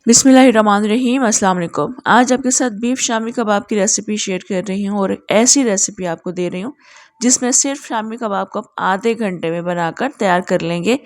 बिस्मिल्लाहिर्रहमानिर्रहीम अस्सलाम वालेकुम। आज आपके साथ बीफ शामी कबाब की रेसिपी शेयर कर रही हूँ और एक ऐसी रेसिपी आपको दे रही हूँ जिसमें सिर्फ शामी कबाब को आप आधे घंटे में बनाकर तैयार कर लेंगे।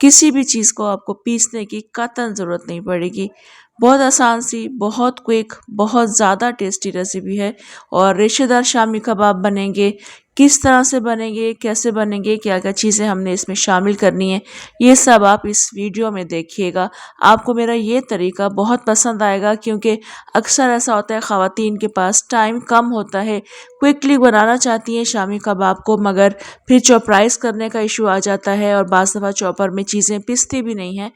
किसी भी चीज़ को आपको पीसने की कतई ज़रूरत नहीं पड़ेगी। बहुत आसान सी, बहुत क्विक, बहुत ज़्यादा टेस्टी रेसिपी है। और रेशेदार शामी कबाब बनेंगे। किस तरह से बनेंगे, कैसे बनेंगे, क्या क्या चीज़ें हमने इसमें शामिल करनी है, ये सब आप इस वीडियो में देखिएगा। आपको मेरा ये तरीका बहुत पसंद आएगा क्योंकि अक्सर ऐसा होता है ख़वातीन के पास टाइम कम होता है, क्विकली बनाना चाहती हैं शामी कबाब को, मगर फिर चॉपराइज करने का इशू आ जाता है और बाज़ दफ़ा चॉपर में चीज़ें पिसती भी नहीं हैं।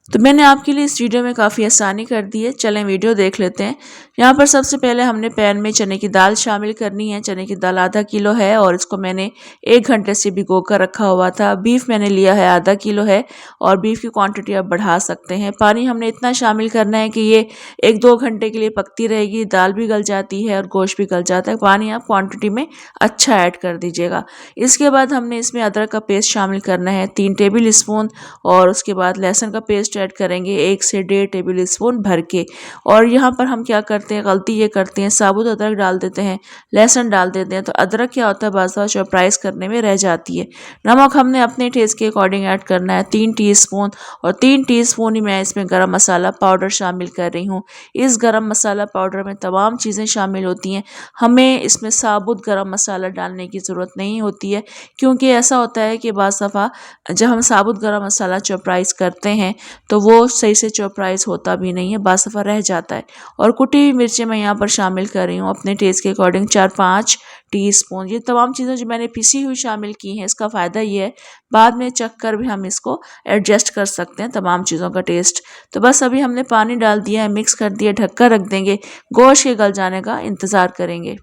तो मैंने आपके लिए इस वीडियो में काफ़ी आसानी कर दी है। चलें वीडियो देख लेते हैं। यहाँ पर सबसे पहले हमने पैन में चने की दाल शामिल करनी है। चने की दाल आधा किलो है और इसको मैंने 1 घंटे से भिगो कर रखा हुआ था। बीफ मैंने लिया है आधा किलो है और बीफ की क्वांटिटी आप बढ़ा सकते हैं। पानी हमने इतना शामिल करना है कि ये 1-2 घंटे के लिए पकती रहेगी, दाल भी गल जाती है और गोश्त भी गल जाता है। पानी आप क्वान्टिटी में अच्छा ऐड कर दीजिएगा। इसके बाद हमने इसमें अदरक का पेस्ट शामिल करना है 3 टेबल स्पून और उसके बाद लहसुन का पेस्ट ऐड करेंगे 1 से 1.5 टेबल स्पून भर के। और यहाँ पर हम क्या करते हैं, गलती ये करते हैं, साबुत अदरक डाल देते हैं, लहसुन डाल देते हैं, तो अदरक क्या होता है बाज़ दफ़ा चॉपराइज करने में रह जाती है। नमक हमने अपने टेस्ट के अकॉर्डिंग ऐड करना है 3 टीस्पून और 3 टीस्पून ही मैं इसमें गरम मसाला पाउडर शामिल कर रही हूँ। इस गरम मसाला पाउडर में तमाम चीज़ें शामिल होती हैं। हमें इसमें साबुत गरम मसाला डालने की ज़रूरत नहीं होती है क्योंकि ऐसा होता है कि बाज़ दफ़ा जब हम साबुत गरम मसाला चॉपराइज करते हैं तो वो सही से चॉपराइज होता भी नहीं है, बाज़ दफ़ा रह जाता है। और कुटी हुई मिर्चें मैं यहाँ पर शामिल कर रही हूँ अपने टेस्ट के अकॉर्डिंग 4-5 टीस्पून। ये तमाम चीज़ें जो मैंने पिसी हुई शामिल की हैं, इसका फ़ायदा ये है बाद में चख कर भी हम इसको एडजस्ट कर सकते हैं तमाम चीज़ों का टेस्ट। तो बस अभी हमने पानी डाल दिया है, मिक्स कर दिया, ढक कर रख देंगे, गोश्त के गल जाने का इंतज़ार करेंगे।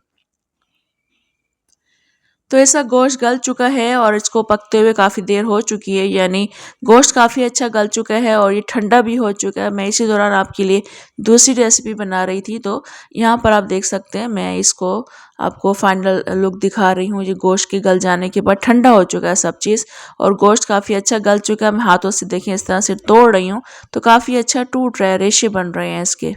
तो ऐसा गोश्त गल चुका है और इसको पकते हुए काफ़ी देर हो चुकी है, यानी गोश्त काफ़ी अच्छा गल चुका है और ये ठंडा भी हो चुका है। मैं इसी दौरान आपके लिए दूसरी रेसिपी बना रही थी, तो यहाँ पर आप देख सकते हैं मैं इसको आपको फाइनल लुक दिखा रही हूँ। ये गोश्त के गल जाने के बाद ठंडा हो चुका है सब चीज़ और गोश्त काफ़ी अच्छा गल चुका है। मैं हाथों से देखें इस तरह से तोड़ रही हूँ तो काफ़ी अच्छा टूट रहा है, रेशे बन रहे हैं इसके।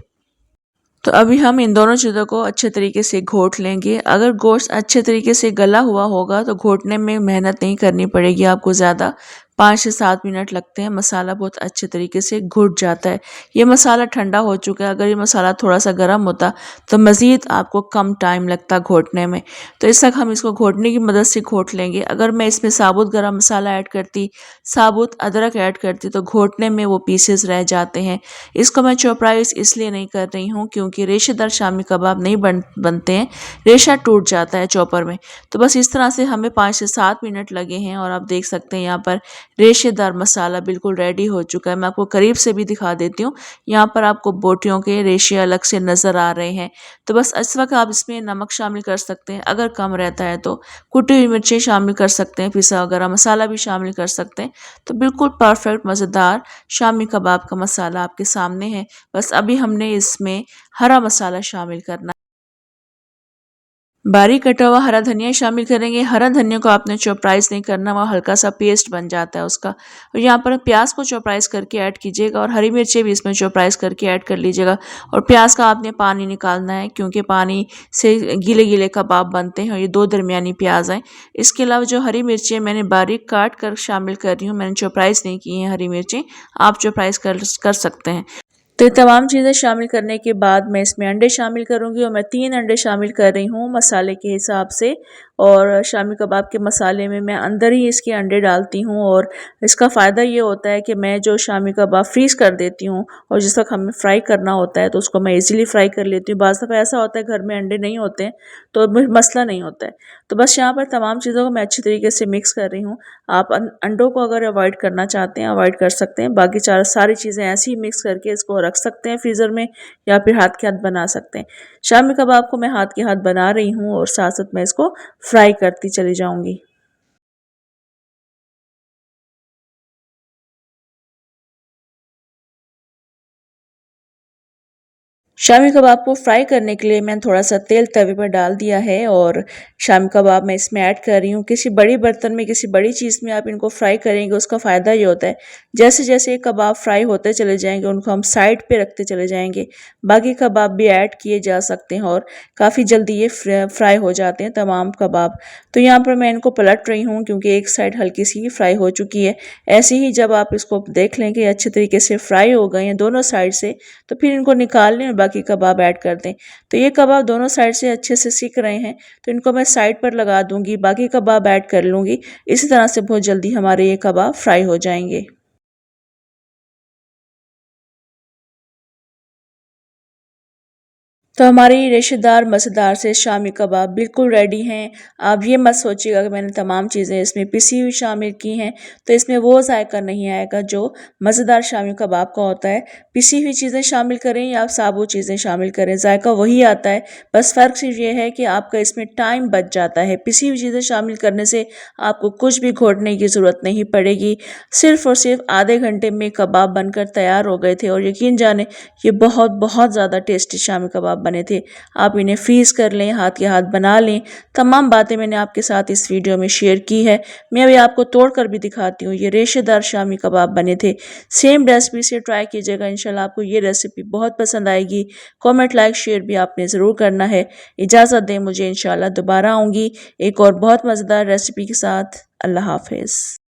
तो अभी हम इन दोनों चीज़ों को अच्छे तरीके से घोट लेंगे। अगर गोश्त अच्छे तरीके से गला हुआ होगा तो घोटने में मेहनत नहीं करनी पड़ेगी आपको ज़्यादा। 5 से 7 मिनट लगते हैं, मसाला बहुत अच्छे तरीके से घुट जाता है। ये मसाला ठंडा हो चुका है, अगर ये मसाला थोड़ा-सा गर्म होता तो मज़ीद आपको कम टाइम लगता घोटने में। तो इस वक़्त हम इसको घोटने की मदद से घोट लेंगे। अगर मैं इसमें साबुत गरम मसाला ऐड करती, साबुत अदरक ऐड करती तो घोटने में वो पीसेस रह जाते हैं। इसको मैं चॉपराइज़ इसलिए नहीं कर रही हूँ क्योंकि रेशेदार शामी कबाब नहीं बनते हैं, रेशा टूट जाता है चॉपर में। तो बस इस तरह से हमें 5 से 7 मिनट लगे हैं और आप देख सकते हैं यहाँ पर रेशेदार मसाला बिल्कुल रेडी हो चुका है। मैं आपको करीब से भी दिखा देती हूँ। यहाँ पर आपको बोटियों के रेशे अलग से नज़र आ रहे हैं। तो बस इस वक्त आप इसमें नमक शामिल कर सकते हैं, अगर कम रहता है तो कुटी हुई मिर्चें शामिल कर सकते हैं, पिसा गरम मसाला भी शामिल कर सकते हैं। तो बिल्कुल परफेक्ट मज़ेदार शामी कबाब का मसाला आपके सामने है। बस अभी हमने इसमें हरा मसाला शामिल करना, बारीक कटा हुआ हरा धनिया शामिल करेंगे। हरा धनिया को आपने चॉपराइज नहीं करना, वह हल्का सा पेस्ट बन जाता है उसका। और यहाँ पर प्याज को चॉपराइज करके ऐड कीजिएगा और हरी मिर्चें भी इसमें चॉपराइज करके ऐड कर लीजिएगा। और प्याज का आपने पानी निकालना है क्योंकि पानी से गीले गीले कबाब बनते हैं और ये 2 दरमियानी प्याज हैं। इसके अलावा जो हरी मिर्चें मैंने बारीक काट कर शामिल कर रही हूँ, मैंने चॉपराइज नहीं की हैं हरी मिर्चें, आप चॉपराइज कर सकते हैं। तो ये तमाम चीज़ें शामिल करने के बाद मैं इसमें अंडे शामिल करूँगी और मैं 3 अंडे शामिल कर रही हूँ मसाले के हिसाब से। और शामी कबाब के मसाले में मैं अंदर ही इसके अंडे डालती हूँ और इसका फ़ायदा ये होता है कि मैं जो शामी कबाब फ्रीज़ कर देती हूँ और जिस वक्त हमें फ्राई करना होता है तो उसको मैं इजीली फ्राई कर लेती हूँ। बाज़ दफ़ा ऐसा होता है घर में अंडे नहीं होते हैं तो मसला नहीं होता है। तो बस यहाँ पर तमाम चीज़ों को मैं अच्छी तरीके से मिक्स कर रही हूँ। आप अंडों को अगर अवॉइड करना चाहते हैं अवॉइड कर सकते हैं, बाकी सारी चीज़ें ऐसे ही मिक्स करके इसको रख सकते हैं फ्रीज़र में या फिर हाथ के हाथ बना सकते हैं। शामी कबाब को मैं हाथ के हाथ बना रही हूँ और साथ साथ मैं इसको फ्राई करती चली जाऊँगी। शामी कबाब को फ्राई करने के लिए मैंने थोड़ा सा तेल तवे पर डाल दिया है और शामी कबाब मैं इसमें ऐड कर रही हूँ। किसी बड़ी बर्तन में, किसी बड़ी चीज़ में आप इनको फ्राई करेंगे, उसका फ़ायदा ये होता है जैसे जैसे ये कबाब फ्राई होते चले जाएंगे उनको हम साइड पे रखते चले जाएंगे, बाकी कबाब भी ऐड किए जा सकते हैं और काफ़ी जल्दी ये फ्राई हो जाते हैं तमाम कबाब। तो यहाँ पर मैं इनको पलट रही हूँ क्योंकि एक साइड हल्की सी फ्राई हो चुकी है। ऐसे ही जब आप इसको देख लें कि अच्छे तरीके से फ्राई हो गए हैं दोनों साइड से, तो फिर इनको निकाल लें और बाकी कबाब ऐड कर दें। तो ये कबाब दोनों साइड से अच्छे से सिक रहे हैं, तो इनको मैं साइड पर लगा दूंगी, बाकी कबाब ऐड कर लूँगी। इसी तरह से बहुत जल्दी हमारे ये कबाब फ्राई हो जाएंगे। तो हमारी रेशेदार मज़ेदार से शामी कबाब बिल्कुल रेडी हैं। आप ये मत सोचिएगा कि मैंने तमाम चीज़ें इसमें पिसी हुई शामिल की हैं तो इसमें वो जायका नहीं आएगा जो मज़ेदार शामी कबाब का होता है। पिसी हुई चीज़ें शामिल करें या आप साबुत चीज़ें शामिल करें, जायका वही आता है। बस फ़र्क सिर्फ ये है कि आपका इसमें टाइम बच जाता है। पिसी हुई चीज़ें शामिल करने से आपको कुछ भी घोटने की ज़रूरत नहीं पड़ेगी। सिर्फ़ और सिर्फ आधे घंटे में कबाब बनकर तैयार हो गए थे और यकीन जाने ये बहुत बहुत ज़्यादा टेस्टी शामी कबाब बने थे। आप इन्हें फ्रीज़ कर लें, हाथ के हाथ बना लें। तमाम बातें मैंने आपके साथ इस वीडियो में शेयर की है। मैं अभी आपको तोड़ कर भी दिखाती हूँ। ये रेशेदार शामी कबाब बने थे। सेम रेसिपी से ट्राई कीजिएगा, इंशाल्लाह आपको ये रेसिपी बहुत पसंद आएगी। कमेंट, लाइक, शेयर भी आपने ज़रूर करना है। इजाज़त दें मुझे, इंशाल्लाह दोबारा आऊँगी एक और बहुत मज़ेदार रेसिपी के साथ। अल्लाह हाफ़िज़।